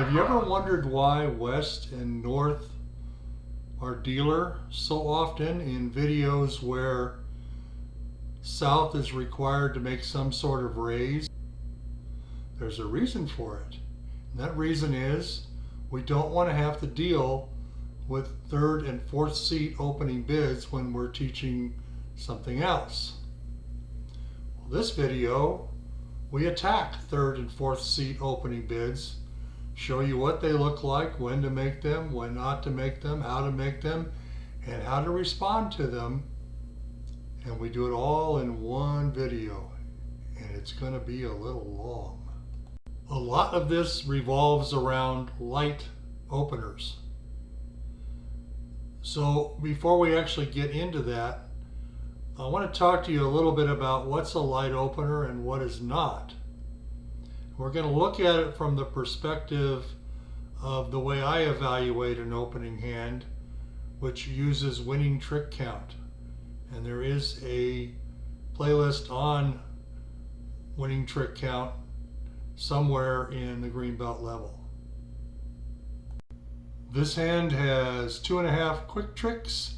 Have you ever wondered why West and North are dealer so often in videos where South is required to make some sort of raise? There's a reason for it. And that reason is we don't want to have to deal with third and fourth seat opening bids when we're teaching something else. Well, this video, we attack third and fourth seat opening bids, show you what they look like, when to make them, when not to make them, how to make them, and how to respond to them. And we do it all in one video, and it's going to be a little long. A lot of this revolves around light openers. So before we actually get into that, I want to talk to you a little bit about what's a light opener and what is not. We're going to look at it from the perspective of the way I evaluate an opening hand, which uses winning trick count. And there is a playlist on winning trick count somewhere in the green belt level. This hand has 2.5 quick tricks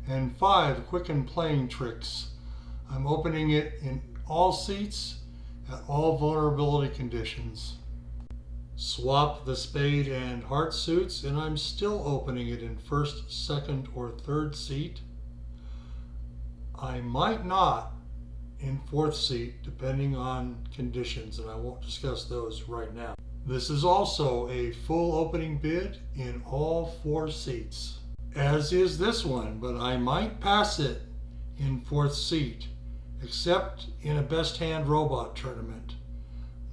and 5 quick and plain tricks. I'm opening it in all seats at all vulnerability conditions. Swap the spade and heart suits, and I'm still opening it in first, second, or third seat. I might not in fourth seat depending on conditions, and I won't discuss those right now. This is also a full opening bid in all 4 seats, as is this one, but I might pass it in fourth seat, except in a best hand robot tournament.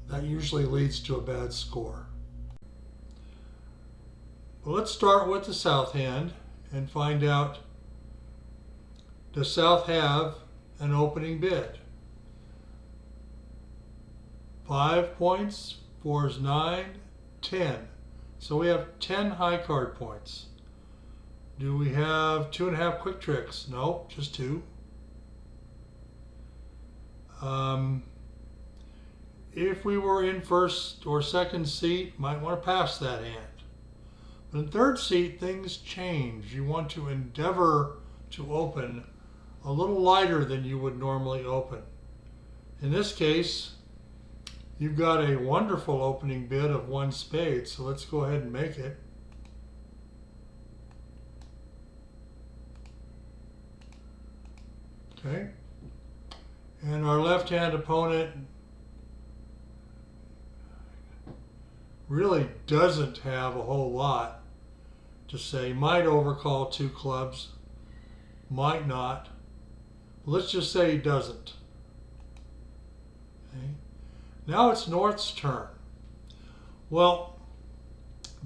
That usually leads to a bad score. But let's start with the South hand and find out, does South have an opening bid? 5 points, 4 is 9, 10. So we have 10 high card points. Do we have 2.5 quick tricks? No, just 2. If we were in first or second seat, might want to pass that hand. But in third seat, things change. You want to endeavor to open a little lighter than you would normally open. In this case, you've got a wonderful opening bid of 1 spade, so let's go ahead and make it. Okay. And our left-hand opponent really doesn't have a whole lot to say. Might overcall 2 clubs, might not. Let's just say he doesn't. Okay. Now it's North's turn. Well,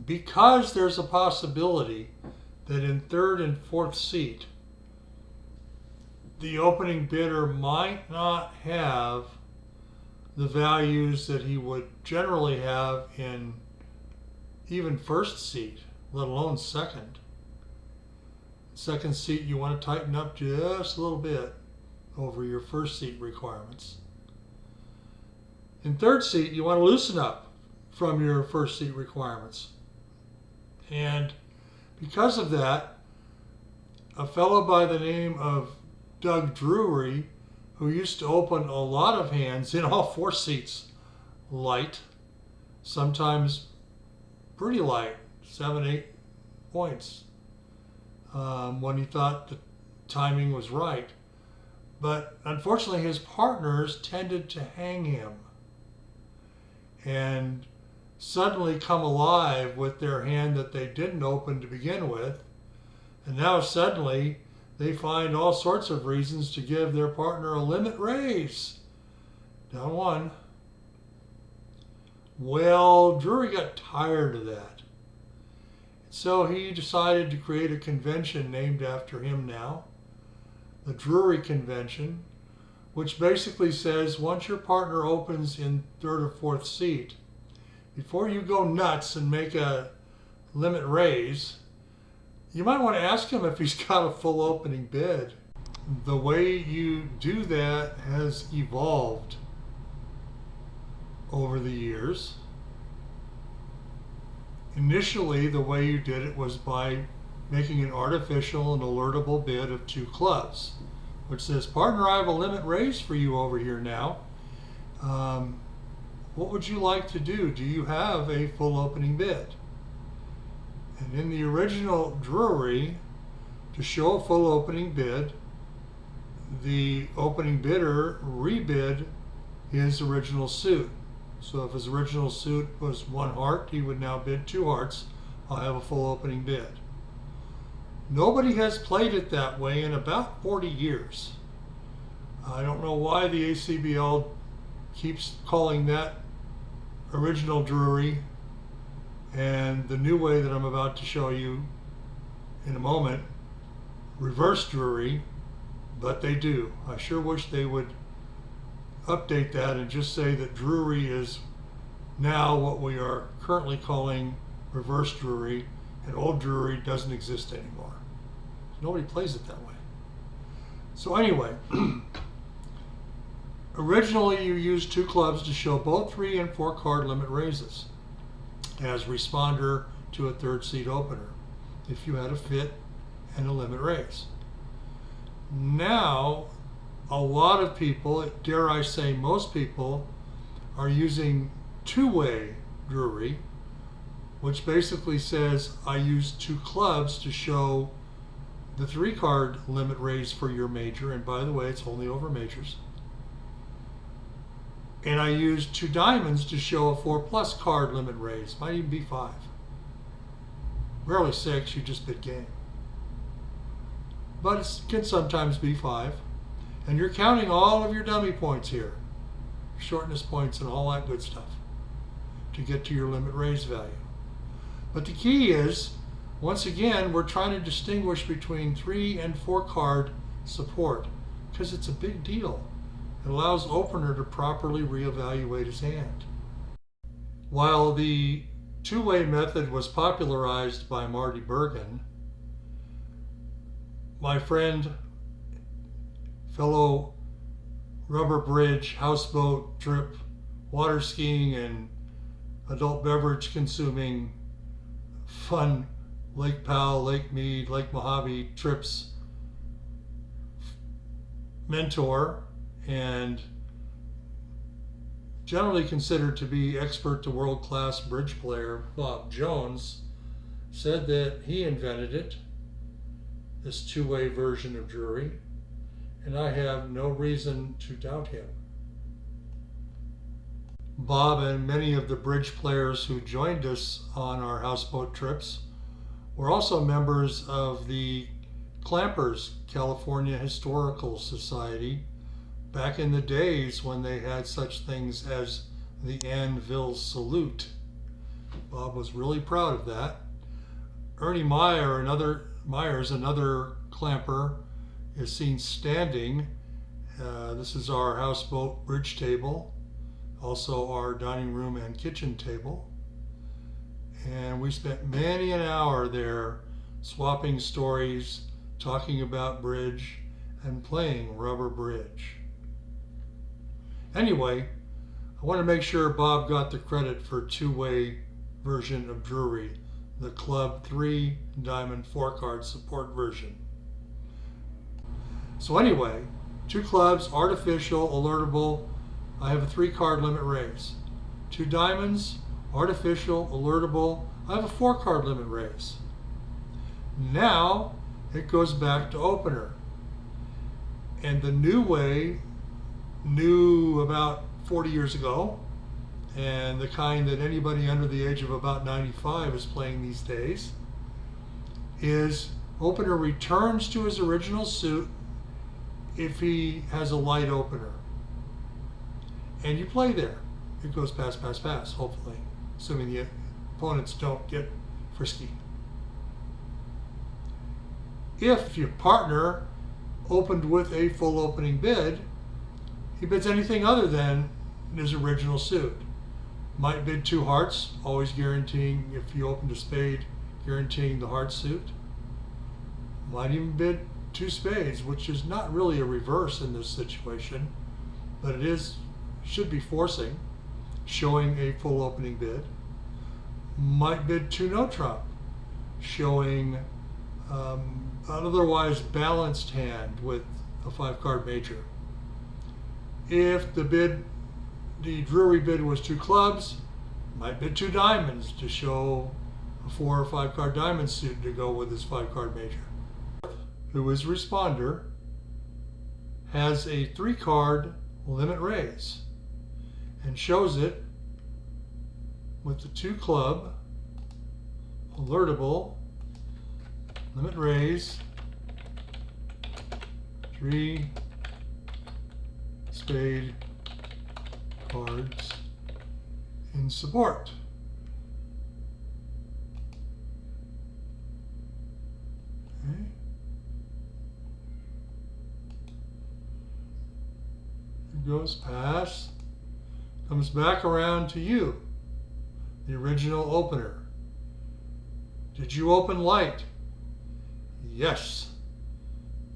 because there's a possibility that in third and fourth seat, the opening bidder might not have the values that he would generally have in even first seat, let alone second. Second seat, you want to tighten up just a little bit over your first seat requirements. In third seat, you want to loosen up from your first seat requirements. And because of that, a fellow by the name of Drury, who used to open a lot of hands in all 4 seats light, sometimes pretty light, 7, 8 points, when he thought the timing was right. But unfortunately, his partners tended to hang him and suddenly come alive with their hand that they didn't open to begin with. And now suddenly they find all sorts of reasons to give their partner a limit raise. Down 1. Well, Drury got tired of that. So he decided to create a convention named after him now, the Drury Convention, which basically says once your partner opens in third or fourth seat, before you go nuts and make a limit raise, you might want to ask him if he's got a full opening bid. The way you do that has evolved over the years. Initially, the way you did it was by making an artificial and alertable bid of 2 clubs, which says, partner, I have a limit raise for you over here now. What would you like to do? Do you have a full opening bid? And in the original Drury, to show a full opening bid, the opening bidder rebid his original suit. So if his original suit was 1 heart, he would now bid 2 hearts. I'll have a full opening bid. Nobody has played it that way in about 40 years. I don't know why the ACBL keeps calling that original Drury and the new way that I'm about to show you in a moment, reverse Drury, but they do. I sure wish they would update that and just say that Drury is now what we are currently calling reverse Drury, and old Drury doesn't exist anymore. Nobody plays it that way. So anyway, originally you used 2 clubs to show both 3 and 4 card limit raises as responder to a 3rd seed opener if you had a fit and a limit raise. Now, a lot of people, dare I say most people, are using 2-way Drury, which basically says I use 2 clubs to show the 3 card limit raise for your major, and by the way, it's only over majors. And I use 2 diamonds to show a 4+ card limit raise, might even be 5. Rarely 6, you just bid game. But it can sometimes be 5. And you're counting all of your dummy points here, shortness points and all that good stuff to get to your limit raise value. But the key is, once again, we're trying to distinguish between 3 and 4 card support because it's a big deal. It allows opener to properly reevaluate his hand. While the 2-way method was popularized by Marty Bergen, my friend, fellow rubber bridge, houseboat trip, water skiing, and adult beverage consuming fun Lake Powell, Lake Mead, Lake Mojave trips mentor and generally considered to be expert to world-class bridge player Bob Jones said that he invented it, this 2-way version of Drury, and I have no reason to doubt him. Bob and many of the bridge players who joined us on our houseboat trips were also members of the Clampers California Historical Society back in the days when they had such things as the Anvil Salute. Bob was really proud of that. Ernie Myers, another clamper, is seen standing. This is our houseboat bridge table, also our dining room and kitchen table. And we spent many an hour there swapping stories, talking about bridge, and playing rubber bridge. Anyway, I want to make sure Bob got the credit for 2-way version of Drury, the club 3 diamond 4 card support version. So anyway, 2 clubs, artificial, alertable. I have a 3 card limit raise. 2 diamonds, artificial, alertable. I have a 4 card limit raise. Now it goes back to opener. And the new way, new about 40 years ago, and the kind that anybody under the age of about 95 is playing these days, is opener returns to his original suit if he has a light opener. And you play there. It goes pass, pass, pass, hopefully, assuming the opponents don't get frisky. If your partner opened with a full opening bid, he bids anything other than his original suit. Might bid 2 hearts, always guaranteeing, if you opened a spade, guaranteeing the heart suit. Might even bid 2 spades, which is not really a reverse in this situation, but it should be forcing, showing a full opening bid. might bid 2 no trump, showing an otherwise balanced hand with a 5-card major. If the Drury bid was 2 clubs, might bid 2 diamonds to show a 4 or 5-card diamond suit to go with his 5-card major. Who is responder, has a 3-card limit raise and shows it with the 2 club, alertable, limit raise, 3 spade cards in support. Okay. It goes past, comes back around to you, the original opener. Did you open light? Yes.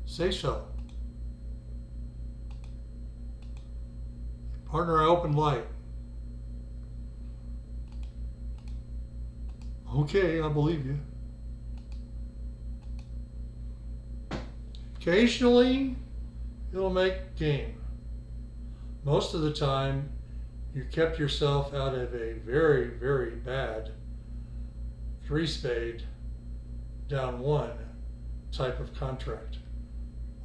Say so. Partner, I opened light. Okay, I believe you. Occasionally, it'll make game. Most of the time, you kept yourself out of a very, very bad 3 spade down 1 type of contract.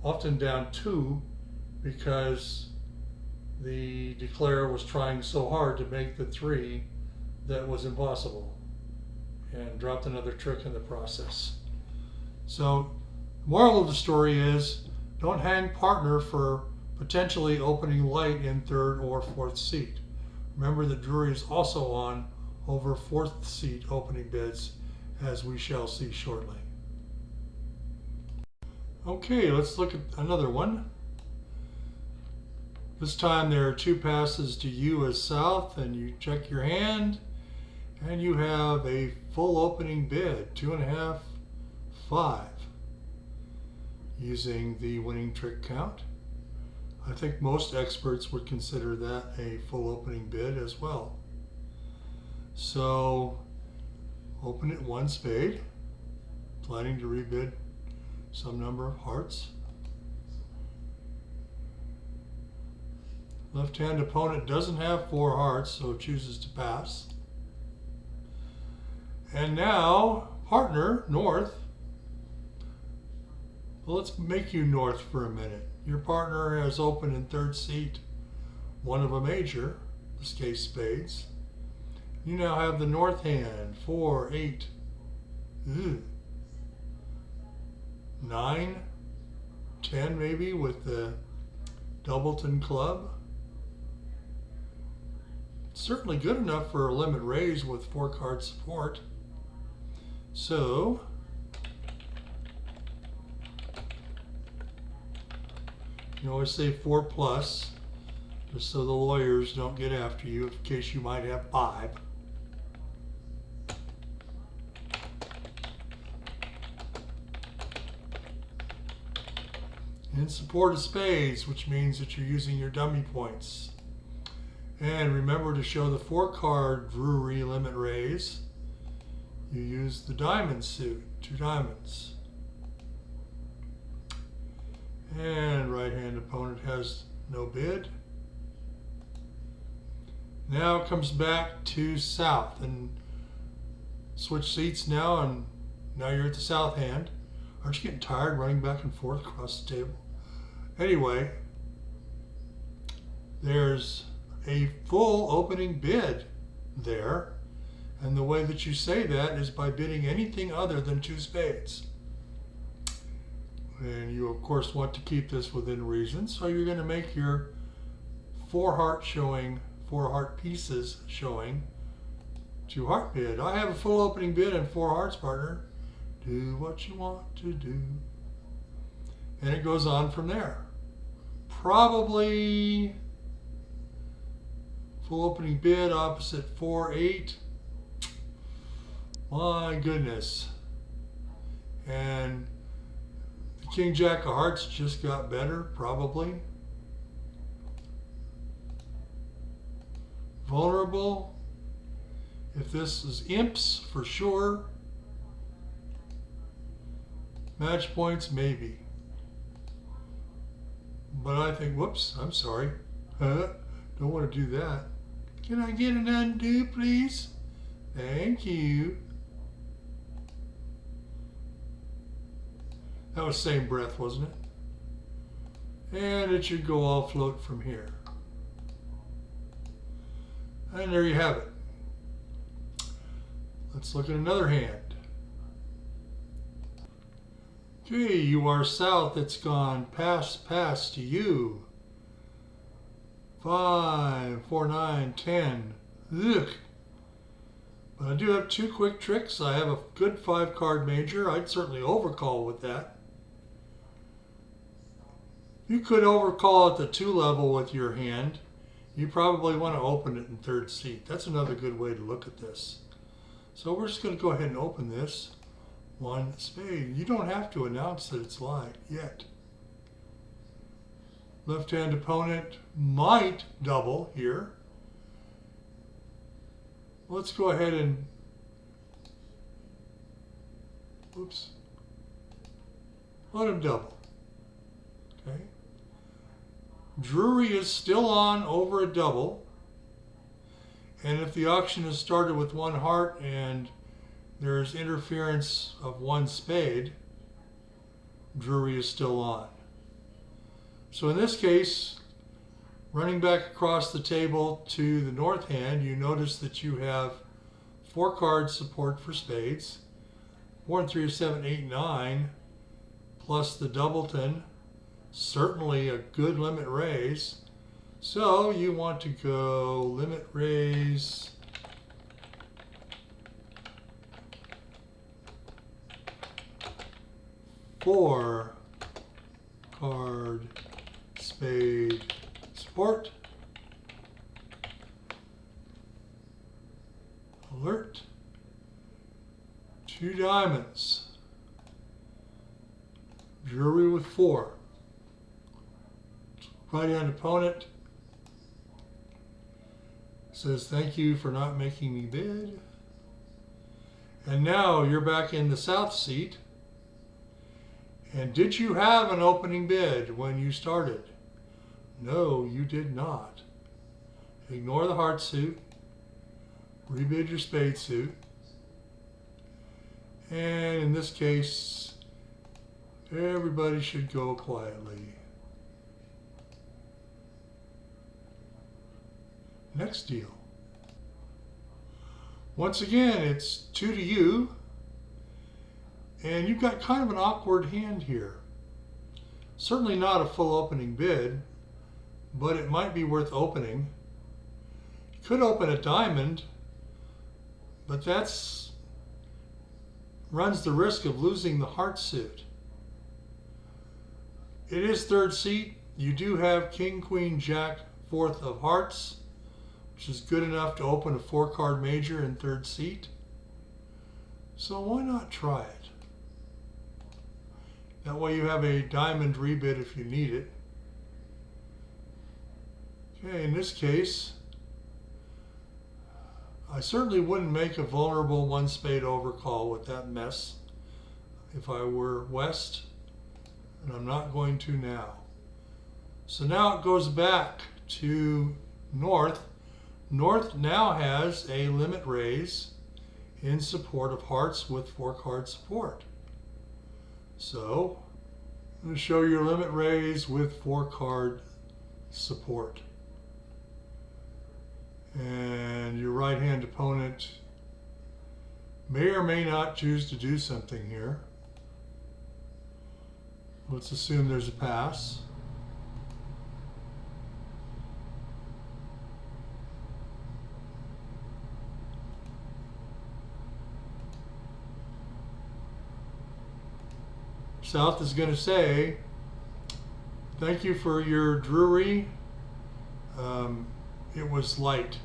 Often down 2 because the declarer was trying so hard to make the 3 that was impossible and dropped another trick in the process. So, the moral of the story is don't hang partner for potentially opening light in 3rd or 4th seat. Remember that Drury is also on over 4th seat opening bids, as we shall see shortly. Okay, let's look at another one. This time there are 2 passes to you as south, and you check your hand, and you have a full opening bid, 2.5, 5, using the winning trick count. I think most experts would consider that a full opening bid as well. So open it 1 spade, planning to rebid some number of hearts. Left-hand opponent doesn't have 4 hearts, so chooses to pass. And now, partner, north. Well, let's make you north for a minute. Your partner has opened in 3rd seat, 1 of a major, in this case spades. You now have the north hand, 4, 8, 9, 10 maybe with the doubleton club. Certainly good enough for a limit raise with 4-card support. So, you always say 4 plus, just so the lawyers don't get after you in case you might have 5. In support of spades, which means that you're using your dummy points. And remember to show the 4-card Drury limit raise. You use the diamond suit, 2 diamonds. And right-hand opponent has no bid. Now it comes back to south and switch seats now, and now you're at the south hand. Aren't you getting tired running back and forth across the table? Anyway, there's a full opening bid there, and the way that you say that is by bidding anything other than 2 spades. And you of course want to keep this within reason, so you're going to make your 4 heart showing, 4 heart pieces showing 2 heart bid. I have a full opening bid and 4 hearts, partner. Do what you want to do. And it goes on from there. Probably full opening bid opposite 4, 8. My goodness. And the King Jack of Hearts just got better, probably. Vulnerable. If this is imps, for sure. Match points, maybe. But I think, whoops, I'm sorry. Don't want to do that. Can I get an undo, please? Thank you. That was same breath, wasn't it? And it should go all float from here. And there you have it. Let's look at another hand. Okay, you are south. It's gone pass to you. 5, 4, 9, 10. Ugh. But I do have two quick tricks. I have a good 5-card major. I'd certainly overcall with that. You could overcall at the 2 level with your hand. You probably want to open it in 3rd seat. That's another good way to look at this. So we're just going to go ahead and open this. 1 spade. You don't have to announce that it's live yet. Left-hand opponent might double here. Let's go ahead and, oops, let him double. Okay. Drury is still on over a double. And if the auction is started with 1 heart and there's interference of 1 spade, Drury is still on. So in this case, running back across the table to the north hand, you notice that you have 4 card support for spades. 1, 3, 7, 8, 9, plus the doubleton. Certainly a good limit raise. So you want to go limit raise. Four card spade support. Alert. 2 diamonds. Drury with 4. Right-hand opponent says thank you for not making me bid. And now you're back in the south seat. And did you have an opening bid when you started? No, you did not. Ignore the heart suit. Rebid your spade suit. And in this case, everybody should go quietly. Next deal. Once again, it's 2 to you. And you've got kind of an awkward hand here. Certainly not a full opening bid, but it might be worth opening. You could open a diamond, but that's runs the risk of losing the heart suit. It is 3rd seat. You do have King, Queen, Jack, 4th of hearts, which is good enough to open a 4-card major in 3rd seat. So why not try it? That way you have a diamond rebid if you need it. Okay, in this case, I certainly wouldn't make a vulnerable 1 spade overcall with that mess if I were west, and I'm not going to now. So now it goes back to north. North now has a limit raise in support of hearts with 4-card support. So, I'm going to show your limit raise with 4-card support. And your right-hand opponent may or may not choose to do something here. Let's assume there's a pass. South is going to say, thank you for your Drury. It was light.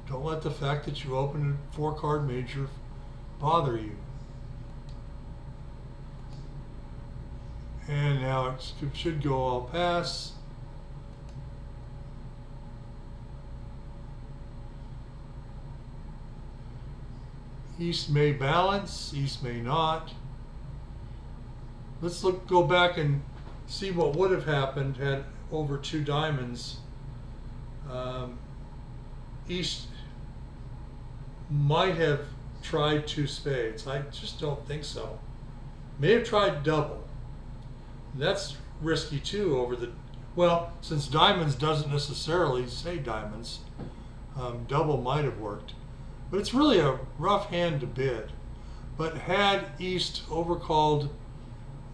Don't let the fact that you opened a 4-card major bother you. And now it should go all pass. East may balance, East may not. Let's go back and see what would have happened had over 2 diamonds. East might have tried 2 spades. I just don't think so. May have tried double. That's risky too over the, well, since diamonds doesn't necessarily say diamonds, double might have worked. But it's really a rough hand to bid. But had East overcalled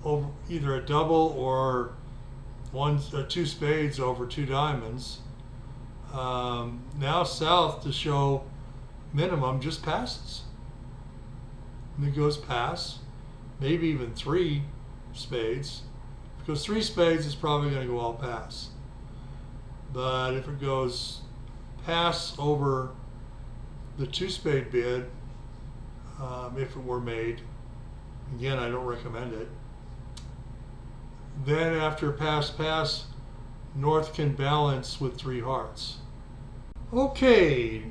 over either a double or 2 spades over 2 diamonds, now South to show minimum just passes. And it goes pass, maybe even 3 spades. If it goes 3 spades, it's probably going to go all pass. But if it goes pass over the 2 spade bid, if it were made, again, I don't recommend it. Then after pass, North can balance with 3 hearts. Okay,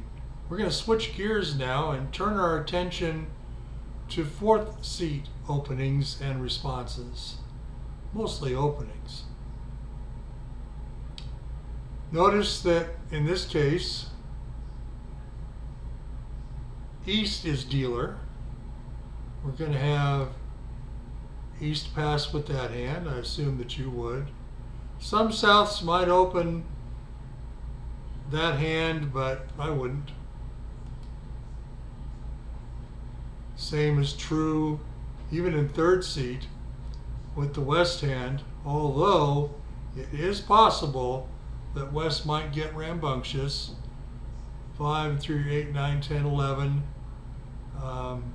we're going to switch gears now and turn our attention to 4th seat openings and responses. Mostly openings. Notice that in this case, East is dealer. We're going to have East pass with that hand. I assume that you would. Some Souths might open that hand, but I wouldn't. Same is true even in 3rd seat with the West hand, although it is possible that West might get rambunctious. 5, 3, 8, 9, 10, 11.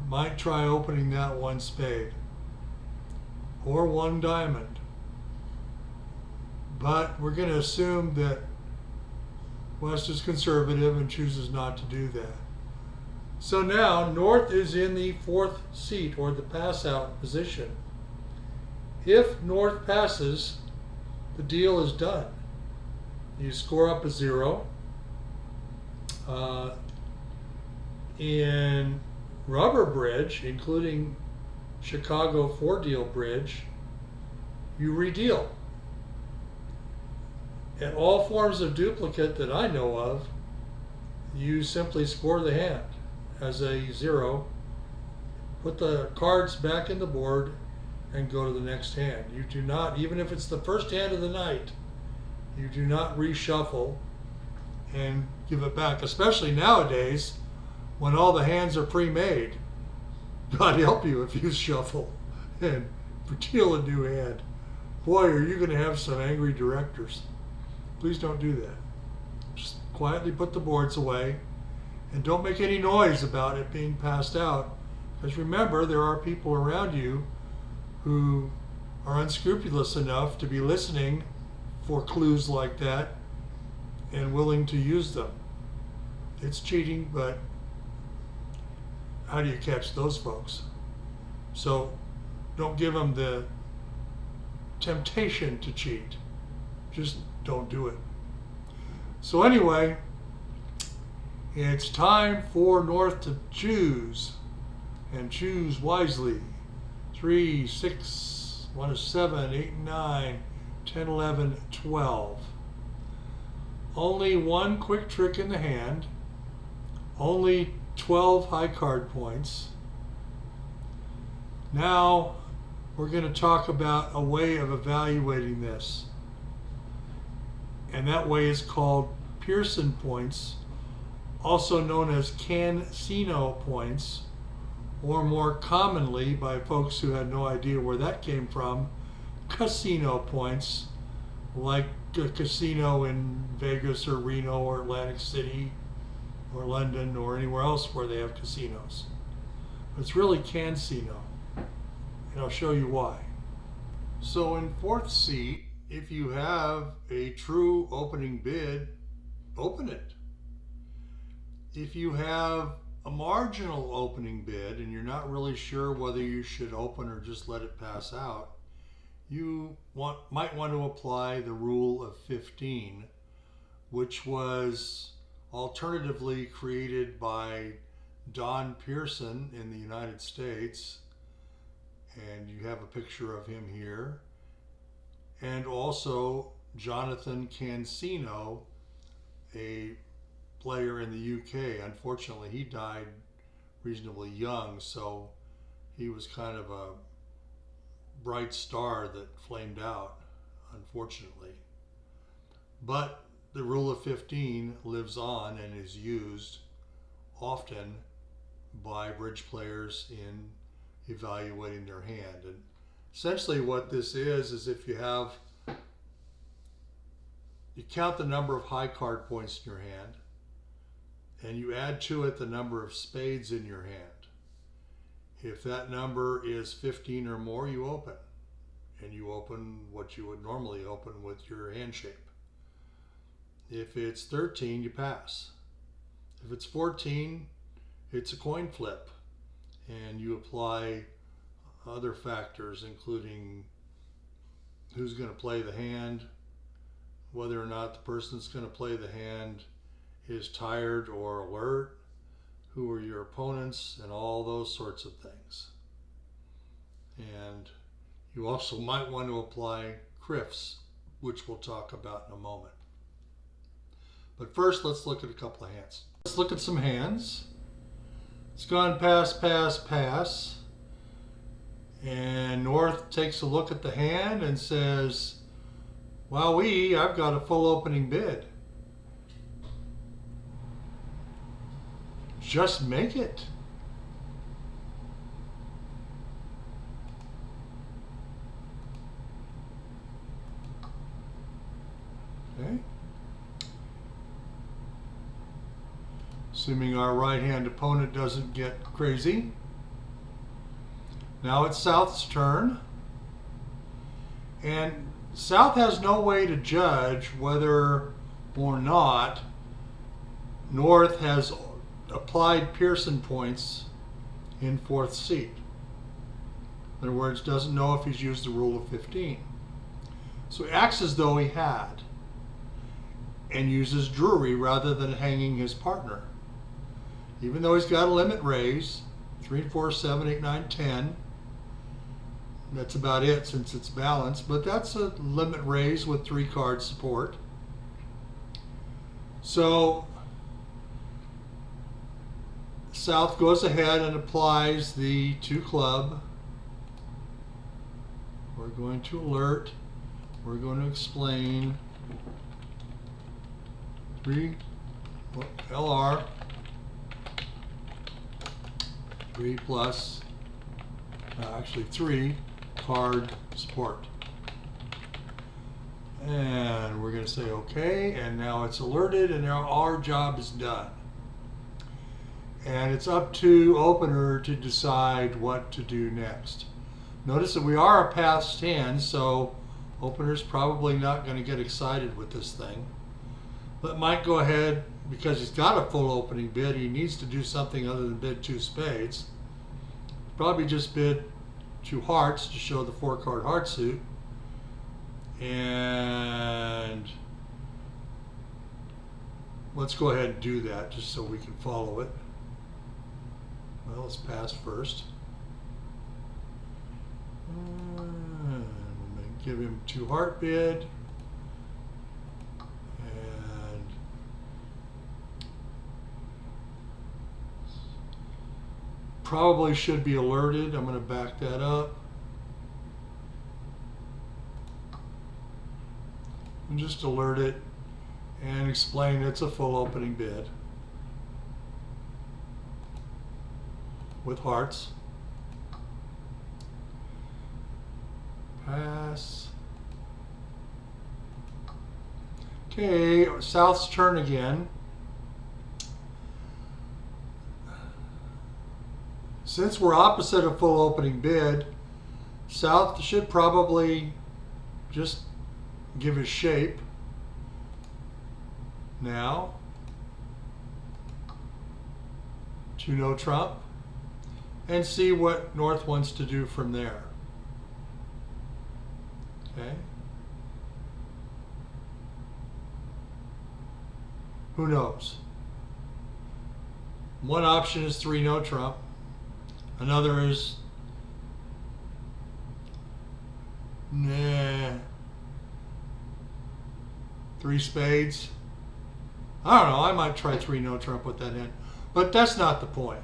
Might try opening that 1 spade or 1 diamond. But we're going to assume that West is conservative and chooses not to do that. So now North is in the 4th seat, or the pass out position. If North passes, the deal is done. You score up a 0. In rubber bridge, including Chicago 4-deal bridge, you redeal. And all forms of duplicate that I know of, you simply score the hand as a 0, put the cards back in the board, and go to the next hand. You do not, even if it's the first hand of the night, you do not reshuffle and give it back, especially nowadays when all the hands are pre-made. God help you if you shuffle and deal a new hand. Boy, are you going to have some angry directors. Please don't do that. Just quietly put the boards away and don't make any noise about it being passed out. Because remember, there are people around you who are unscrupulous enough to be listening for clues like that and willing to use them. It's cheating, but how do you catch those folks? So don't give them the temptation to cheat. Just don't do it. So anyway, it's time for North to choose, and choose wisely. 3, 6, 1 is 7, 8, 9, 10, 11, 12. Only 1 quick trick in the hand. Only 12 high card points. Now we're going to talk about a way of evaluating this. And that way is called Pearson points, also known as Cansino points, or more commonly by folks who had no idea where that came from, Cassino points, like a casino in Vegas or Reno or Atlantic City or London or anywhere else where they have casinos. It's really Cansino, and I'll show you why. So in 4th seat, if you have a true opening bid, open it. If you have a marginal opening bid and you're not really sure whether you should open or just let it pass out, you might want to apply the rule of 15, which was alternatively created by Don Pearson in the United States, and you have a picture of him here, and also Jonathan Cansino, a player in the UK. Unfortunately, he died reasonably young, so he was kind of a bright star that flamed out, unfortunately. But the rule of 15 lives on and is used often by bridge players in evaluating their hand. And essentially what this is if you count the number of high card points in your hand, and you add to it the number of spades in your hand. If that number is 15 or more, you open. And you open what you would normally open with your hand shape. If it's 13, you pass. If it's 14, it's a coin flip. And you apply other factors, including who's going to play the hand, whether or not the person that's going to play the hand is tired or alert, who are your opponents, and all those sorts of things. And you also might want to apply CRIFS, which we'll talk about in a moment. But first, let's look at a couple of hands. Let's look at some hands. It's gone pass, pass, pass. And North takes a look at the hand and says, wowee, I've got a full opening bid. Just make it. Okay. Assuming our right-hand opponent doesn't get crazy. Now it's South's turn. And South has no way to judge whether or not North has applied Pearson points in fourth seat. In other words, doesn't know if he's used the rule of 15. So he acts as though he had, and uses Drury rather than hanging his partner. Even though he's got a limit raise, 3, 4, 7, 8, 9, 10. That's about it since it's balanced, but that's a limit raise with 3 card support. So South goes ahead and applies the 2 club. We're going to alert. We're going to explain. 3 LR. 3 plus, actually 3 card support. And we're going to say okay, and now it's alerted, and now our job is done. And it's up to opener to decide what to do next. Notice that we are a passed hand, so opener's probably not going to get excited with this thing. But might go ahead, because he's got a full opening bid, he needs to do something other than bid 2 spades. Probably just bid 2 hearts to show the 4 card heart suit. And let's go ahead and do that just so we can follow it. Well, let's pass first. And we'll give him 2 heart bid. And probably should be alerted. I'm going to back that up. And just alert it and explain it's a full opening bid with hearts. Pass. Okay, South's turn again. Since we're opposite a full opening bid, South should probably just give his shape now to no trump and see what North wants to do from there. Okay. Who knows? One option is 3 no trump. Another is nah, 3 spades. I don't know, I might try 3 no trump with that hand. But that's not the point.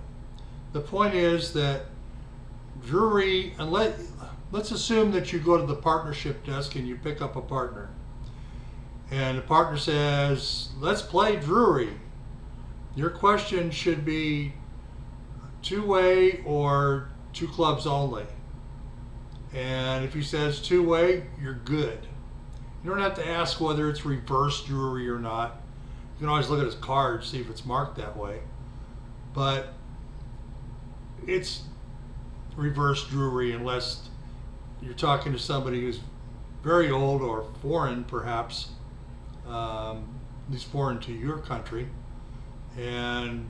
The point is that Drury, and let's assume that you go to the partnership desk and you pick up a partner. And the partner says, let's play Drury. Your question should be 2-way or 2 clubs only. And if he says 2-way, you're good. You don't have to ask whether it's reverse Drury or not. You can always look at his card, see if it's marked that way. But it's reverse Drury unless you're talking to somebody who's very old or foreign, perhaps, at least foreign to your country, and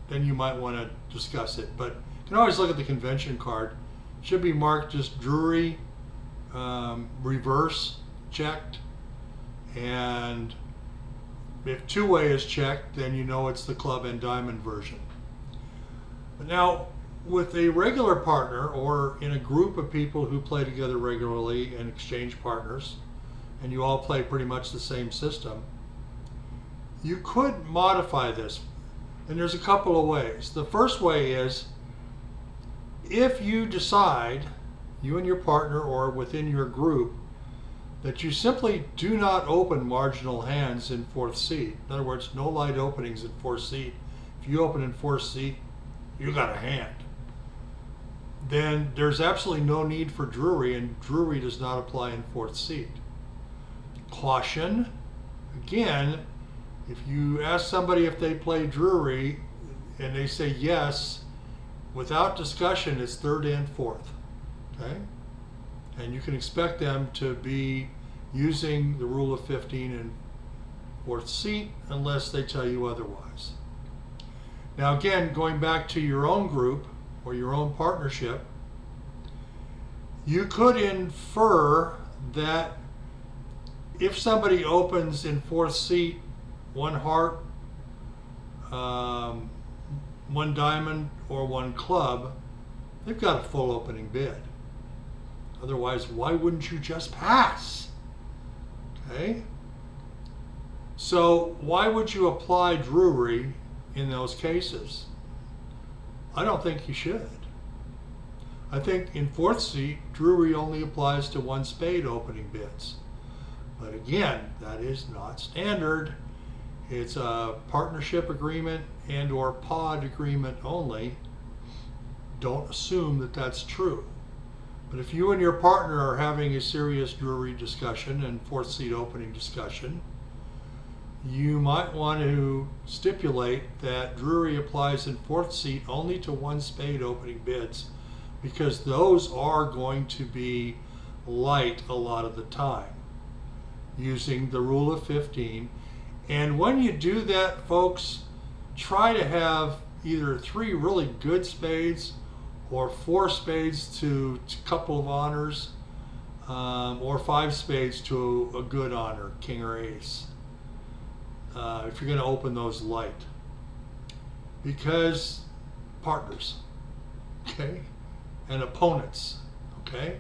then you might want to discuss it. But you can always look at the convention card. It should be marked just Drury, reverse, checked, and if 2-way is checked, then you know it's the club and diamond version. But now, with a regular partner or in a group of people who play together regularly and exchange partners, and you all play pretty much the same system, you could modify this. And there's a couple of ways. The first way is, if you decide, you and your partner or within your group, that you simply do not open marginal hands in 4th seat. In other words, no light openings in 4th seat. If you open in 4th seat, you got a hand. Then there's absolutely no need for Drury, and Drury does not apply in 4th seat. Caution, again, if you ask somebody if they play Drury and they say yes, without discussion, it's 3rd and 4th. Okay? And you can expect them to be using the rule of 15 in 4th seat unless they tell you otherwise. Now again, going back to your own group or your own partnership, you could infer that if somebody opens in 4th seat 1 heart, 1 diamond, or 1 club, they've got a full opening bid. Otherwise, why wouldn't you just pass? Okay? So why would you apply Drury in those cases? I don't think you should. I think in 4th seat, Drury only applies to 1 spade opening bids. But again, that is not standard. It's a partnership agreement and or pod agreement only. Don't assume that that's true. But if you and your partner are having a serious Drury discussion and 4th seat opening discussion, you might want to stipulate that Drury applies in 4th seat only to 1 spade opening bids, because those are going to be light a lot of the time, using the rule of 15. And when you do that, folks, try to have either 3 really good spades or 4 spades to a couple of honors, or 5 spades to a good honor, king or ace, if you're going to open those light. Because partners, okay, and opponents, okay?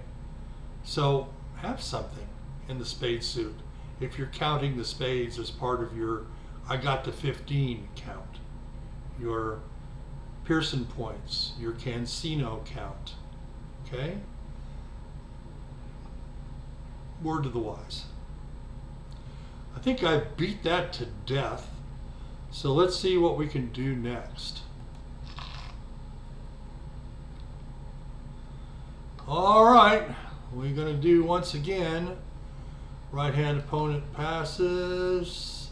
So have something in the spade suit if you're counting the spades as part of your I got to 15 count, your Pearson points, your Cansino count, okay? Word to the wise. I think I beat that to death, so let's see what we can do next. All right, we're going to do once again, right hand opponent passes,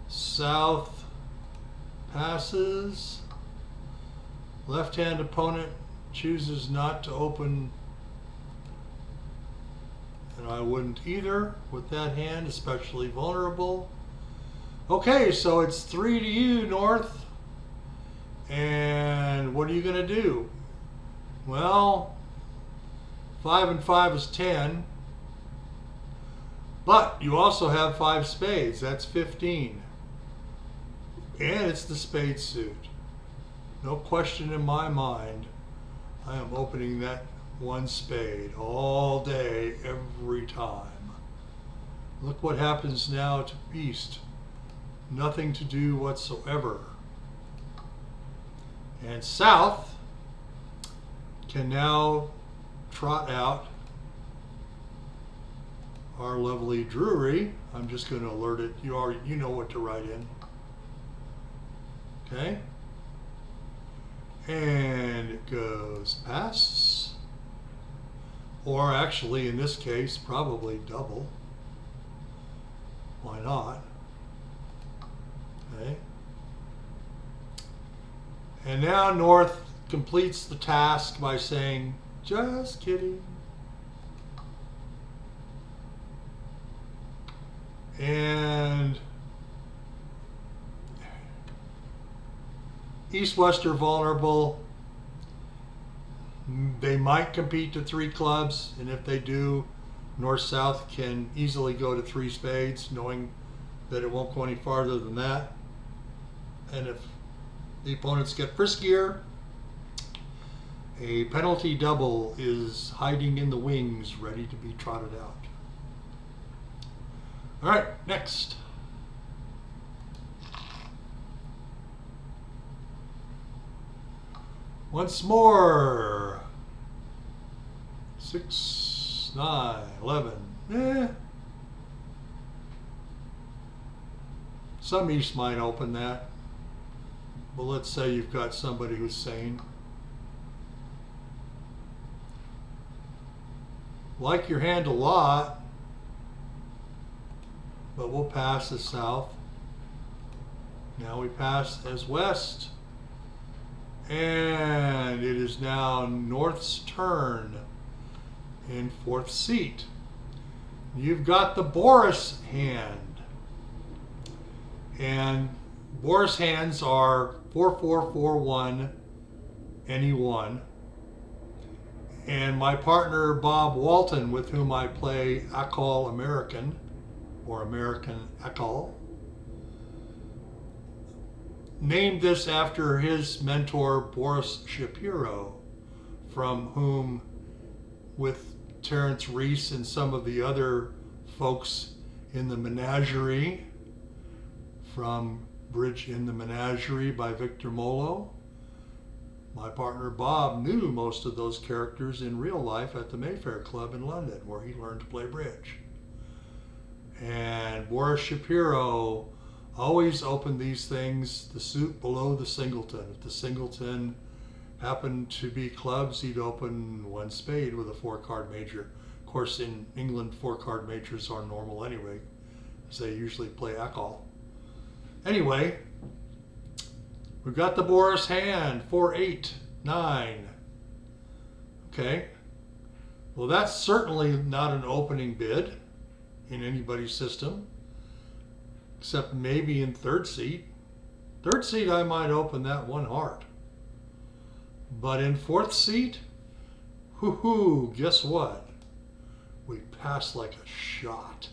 south passes, left hand opponent chooses not to open, and I wouldn't either with that hand, especially vulnerable. Okay, so it's 3 to you, North. And what are you going to do? Well, 5 and 5 is 10. But you also have 5 spades. That's 15. And it's the spade suit. No question in my mind, I am opening that one spade all day, every time. Look what happens now to Beast. Nothing to do whatsoever. And South can now trot out our lovely Drury. I'm just going to alert it. You know what to write in. Okay. And it goes passes. Or actually, in this case, probably double. Why not? Okay. And now North completes the task by saying, just kidding. And East-West are vulnerable. They might compete to 3 clubs, and if they do, North-South can easily go to 3 spades, knowing that it won't go any farther than that. And if the opponents get friskier, a penalty double is hiding in the wings, ready to be trotted out. All right, next. Once more. 6, 9, 11. Some East might open that. But let's say you've got somebody who's sane. Like your hand a lot, but we'll pass as South. Now we pass as West. And it is now North's turn in 4th seat. You've got the Boris hand. And Boris hands are 4, 4, 4, 1, any one. And my partner Bob Walton, with whom I play Akal American, or American Akal, named this after his mentor Boris Shapiro, from whom, with Terence Reese and some of the other folks in the Menagerie, from Bridge in the Menagerie by Victor Molo, my partner Bob knew most of those characters in real life at the Mayfair Club in London, where he learned to play bridge. And Boris Shapiro always opened these things, the suit below the singleton. If the singleton happened to be clubs, he'd open 1 spade with a 4-card major. Of course, in England, 4-card majors are normal anyway, as they usually play Akal. Anyway, we've got the Boris hand, 4, 8, 9. Okay. Well, that's certainly not an opening bid in anybody's system, except maybe in 3rd seat. 3rd seat, I might open that 1 heart. But in 4th seat, hoo-hoo, guess what? We pass like a shot.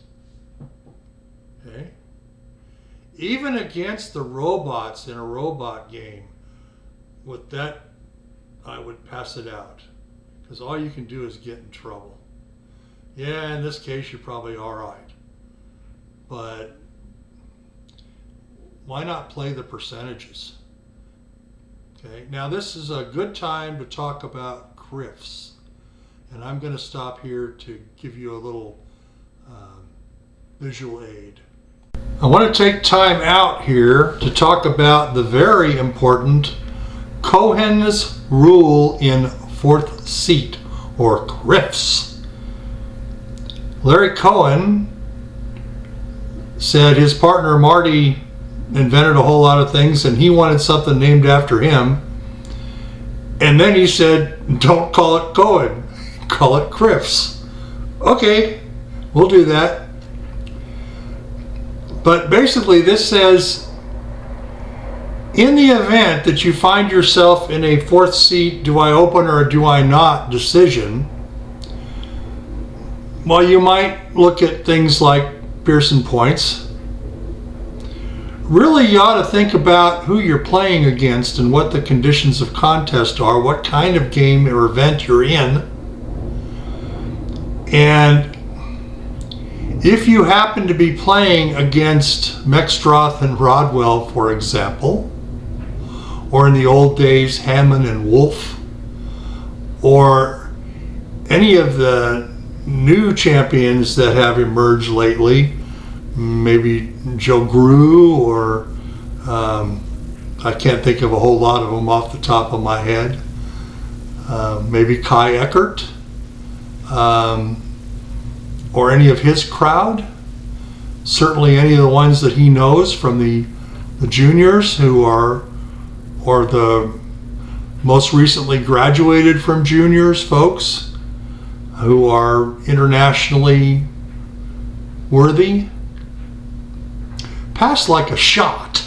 Okay? Even against the robots in a robot game, with that, I would pass it out. Because all you can do is get in trouble. Yeah, in this case, you're probably all right. But why not play the percentages? Okay, now this is a good time to talk about CRIFS. And I'm going to stop here to give you a little visual aid. I want to take time out here to talk about the very important Cohen's rule in 4th seat, or CRIFS. Larry Cohen said his partner Marty invented a whole lot of things and he wanted something named after him. And then he said, don't call it Cohen, call it CRIFS. Okay, we'll do that. But basically this says, in the event that you find yourself in a 4th seat, do I open or do I not decision, well, you might look at things like Pearson points. really you ought to think about who you're playing against and what the conditions of contest are, what kind of game or event you're in. And if you happen to be playing against Mextroth and Rodwell, for example, or in the old days Hammond and Wolf, or any of the new champions that have emerged lately, maybe Joe Grew, or I can't think of a whole lot of them off the top of my head. Maybe Kai Eckert, or any of his crowd. Certainly any of the ones that he knows from the juniors who are, or the most recently graduated from juniors folks who are internationally worthy. Pass like a shot.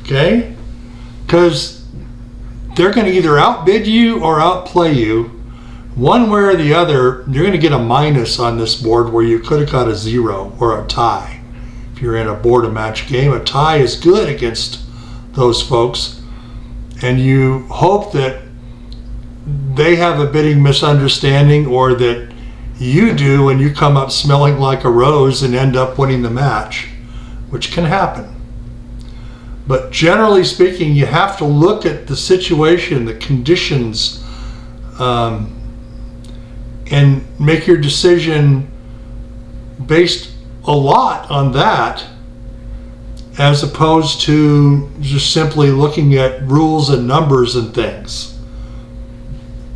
Okay? Because they're going to either outbid you or outplay you. One way or the other, you're going to get a minus on this board where you could have got a 0 or a tie. If you're in a board and match game, a tie is good against those folks. And you hope that they have a bidding misunderstanding, or that you do and you come up smelling like a rose and end up winning the match, which can happen. But generally speaking, you have to look at the situation, the conditions, and make your decision based a lot on that, as opposed to just simply looking at rules and numbers and things.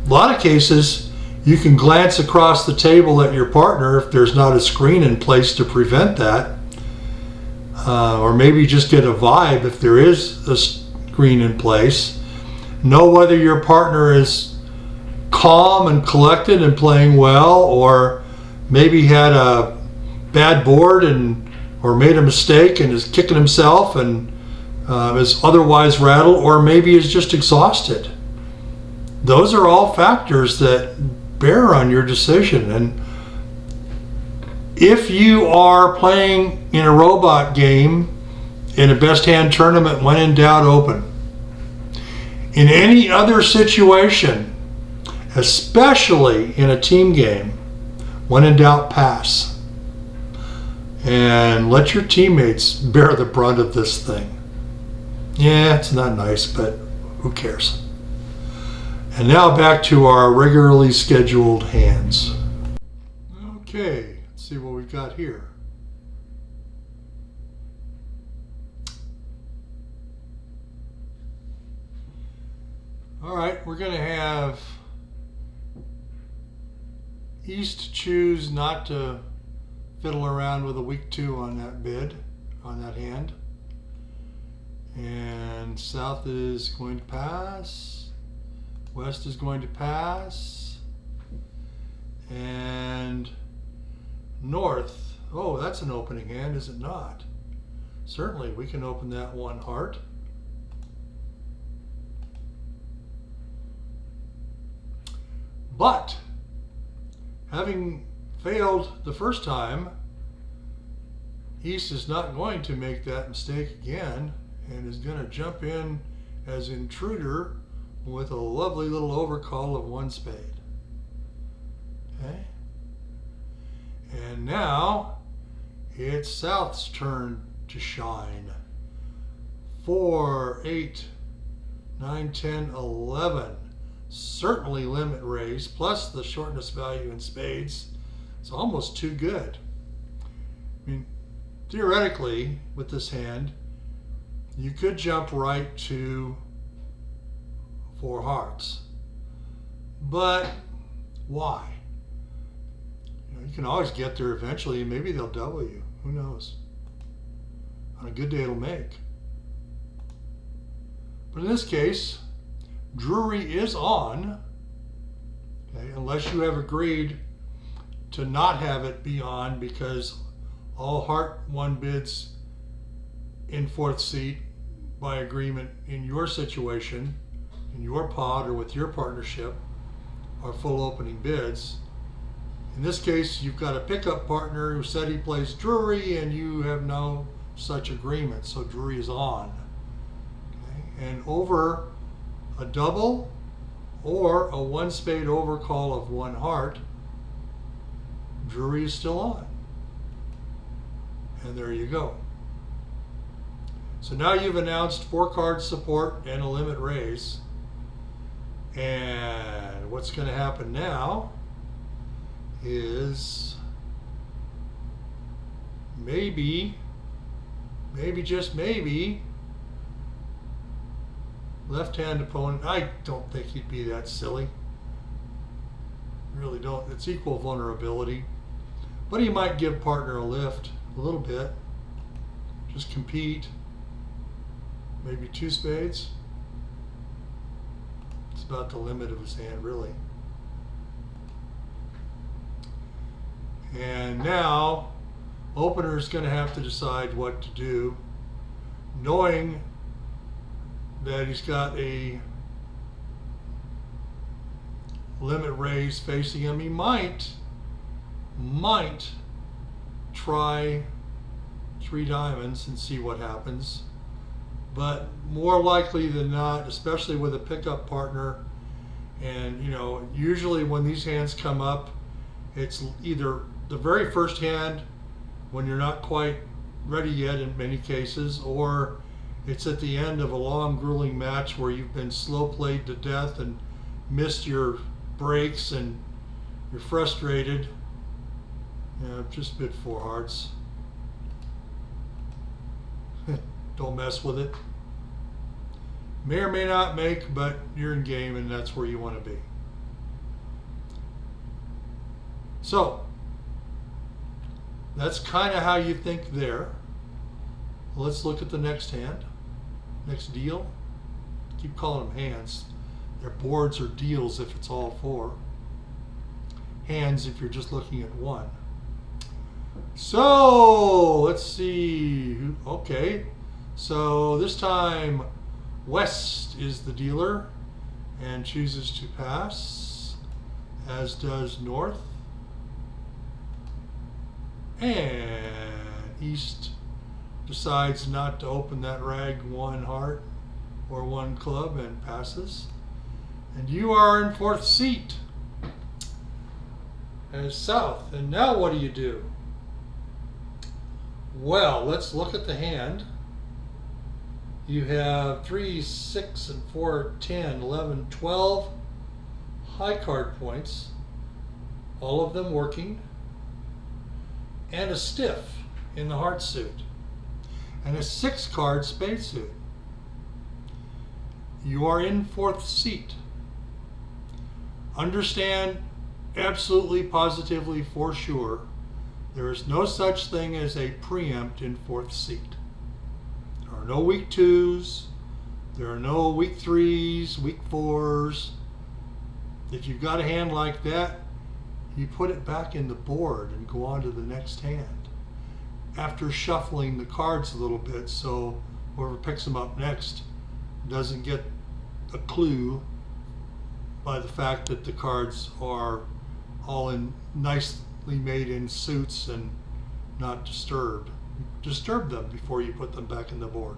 A lot of cases, you can glance across the table at your partner if there's not a screen in place to prevent that, or maybe just get a vibe if there is a screen in place. Know whether your partner is calm and collected and playing well, or maybe had a bad board or made a mistake and is kicking himself and is otherwise rattled, or maybe is just exhausted. Those are all factors that bear on your decision. And if you are playing in a robot game in a best hand tournament, when in doubt, open. In any other situation, especially in a team game, when in doubt, pass. And let your teammates bear the brunt of this thing. Yeah, it's not nice, but who cares? And now back to our regularly scheduled hands. Okay, let's see what we've got here. All right, we're going to have East choose not to fiddle around with a weak 2 on that bid, on that hand. And South is going to pass. West is going to pass. And North, oh, that's an opening hand, is it not? Certainly, we can open that one heart. But, having failed the first time, East is not going to make that mistake again and is going to jump in as intruder with a lovely little overcall of 1 spade. Okay? And now it's South's turn to shine. 4, 8, 9, 10, 11. Certainly limit raise, plus the shortness value in spades. It's almost too good. I mean, theoretically, with this hand, you could jump right to 4 hearts. But why? You can always get there eventually, and maybe they'll double you. Who knows? On a good day, it'll make. But in this case, Drury is on, okay, unless you have agreed to not have it be on, because all heart 1 bids in 4th seat by agreement in your situation, in your pod or with your partnership, are full opening bids. In this case, you've got a pickup partner who said he plays Drury, and you have no such agreement, so Drury is on. Okay? And over a double or a one spade overcall of one heart, Drury is still on. And there you go. So now you've announced 4-card support and a limit raise. And what's going to happen now is maybe just maybe, left-hand opponent, I don't think he'd be that silly. Really don't. It's equal vulnerability. But he might give partner a lift a little bit. Just compete. Maybe 2 spades. It's about the limit of his hand, really. And now, opener is going to have to decide what to do, knowing that he's got a limit raise facing him. He might try 3 diamonds and see what happens. But more likely than not, especially with a pickup partner, and you know, usually when these hands come up, it's either the very first hand when you're not quite ready yet in many cases, or it's at the end of a long grueling match where you've been slow played to death and missed your breaks and you're frustrated. Yeah, just bid 4 hearts. Don't mess with it. May or may not make, but you're in game and that's where you want to be. So, that's kind of how you think there. Let's look at the next hand, next deal. Keep calling them hands. They're boards or deals if it's all 4. Hands if you're just looking at one. So, let's see. Okay, so this time West is the dealer and chooses to pass, as does North. And East decides not to open that rag 1 heart or 1 club and passes. And you are in 4th seat as South. And now what do? Well, let's look at the hand. You have 3, 6, and 4, 10, 11, 12 high card points, all of them working, and a stiff in the heart suit, and a 6-card spade suit. You are in 4th seat. Understand absolutely, positively, for sure, there is no such thing as a preempt in 4th seat. There are no weak 2s, there are no weak 3s, weak 4s. If you've got a hand like that, you put it back in the board and go on to the next hand after shuffling the cards a little bit, so whoever picks them up next doesn't get a clue by the fact that the cards are all in nicely made in suits and not disturbed. Disturb them before you put them back in the board.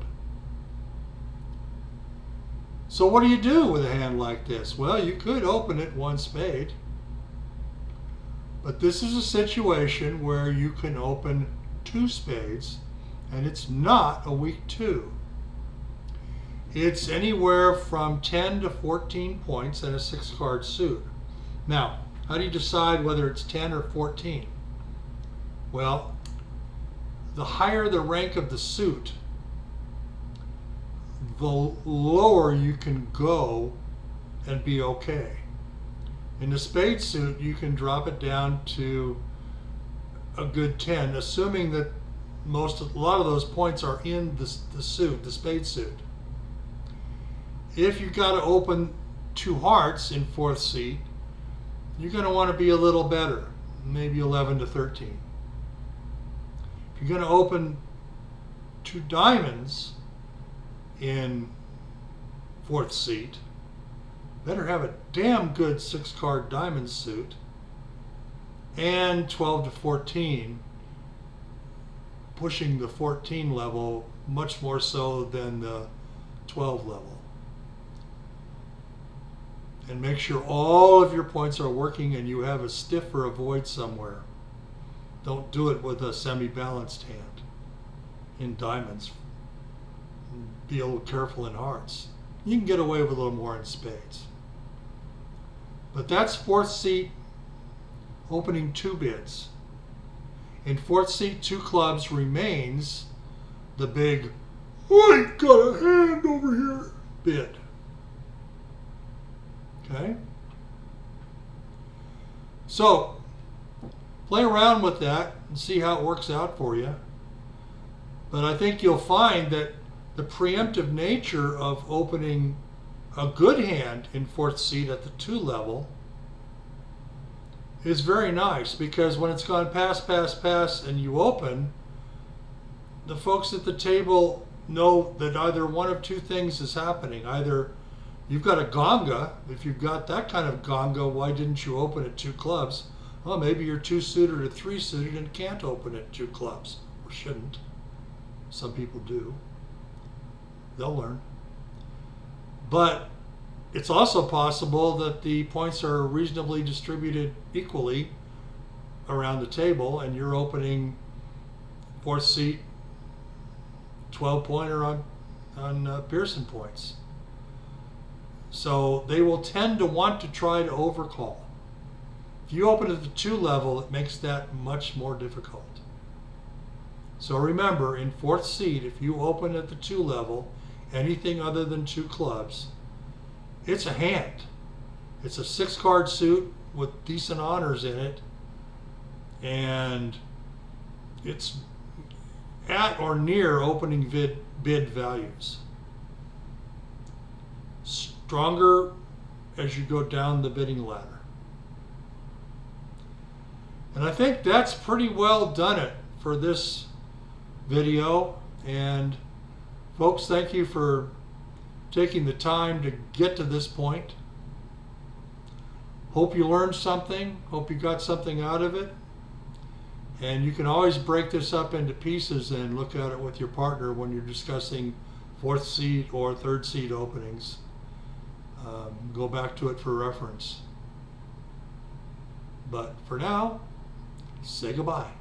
So what do you do with a hand like this? Well, you could open it 1 spade, but this is a situation where you can open 2 spades, and it's not a weak 2. It's anywhere from 10 to 14 points and a 6-card suit. Now, how do you decide whether it's 10 or 14? Well, the higher the rank of the suit, the lower you can go and be okay. In the spade suit, you can drop it down to a good 10, assuming that a lot of those points are in the suit, the spade suit. If you've got to open 2 hearts in 4th seat, you're going to want to be a little better, maybe 11 to 13. If you're going to open 2 diamonds in 4th seat, better have a damn good 6-card diamond suit. and 12 to 14, pushing the 14 level much more so than the 12 level. And make sure all of your points are working and you have a stiff or a void somewhere. Don't do it with a semi-balanced hand in diamonds. Be a little careful in hearts. You can get away with a little more in spades. But that's fourth seat opening 2 bids. In fourth seat, 2 clubs remains the big, I got a hand over here bid. Okay? So, play around with that and see how it works out for you. But I think you'll find that the preemptive nature of opening a good hand in fourth seat at the 2 level is very nice, because when it's gone pass, and you open, the folks at the table know that either one of 2 things is happening. Either you've got a gonga. If you've got that kind of gonga, why didn't you open at 2 clubs? Well, maybe you're 2 suited or 3 suited and can't open at 2 clubs, or shouldn't. Some people do. They'll learn. But it's also possible that the points are reasonably distributed equally around the table, and you're opening fourth seat 12-pointer on Pearson points. So they will tend to want to try to overcall. If you open at the 2 level, it makes that much more difficult. So remember, in fourth seat, if you open at the 2 level, anything other than 2 clubs, it's a hand. It's a 6-card suit with decent honors in it, and it's at or near opening bid values. Stronger as you go down the bidding ladder. And I think that's pretty well done it for this video. And folks, thank you for taking the time to get to this point. Hope you learned something. Hope you got something out of it. And you can always break this up into pieces and look at it with your partner when you're discussing fourth seat or third seat openings. Go back to it for reference. But for now, say goodbye.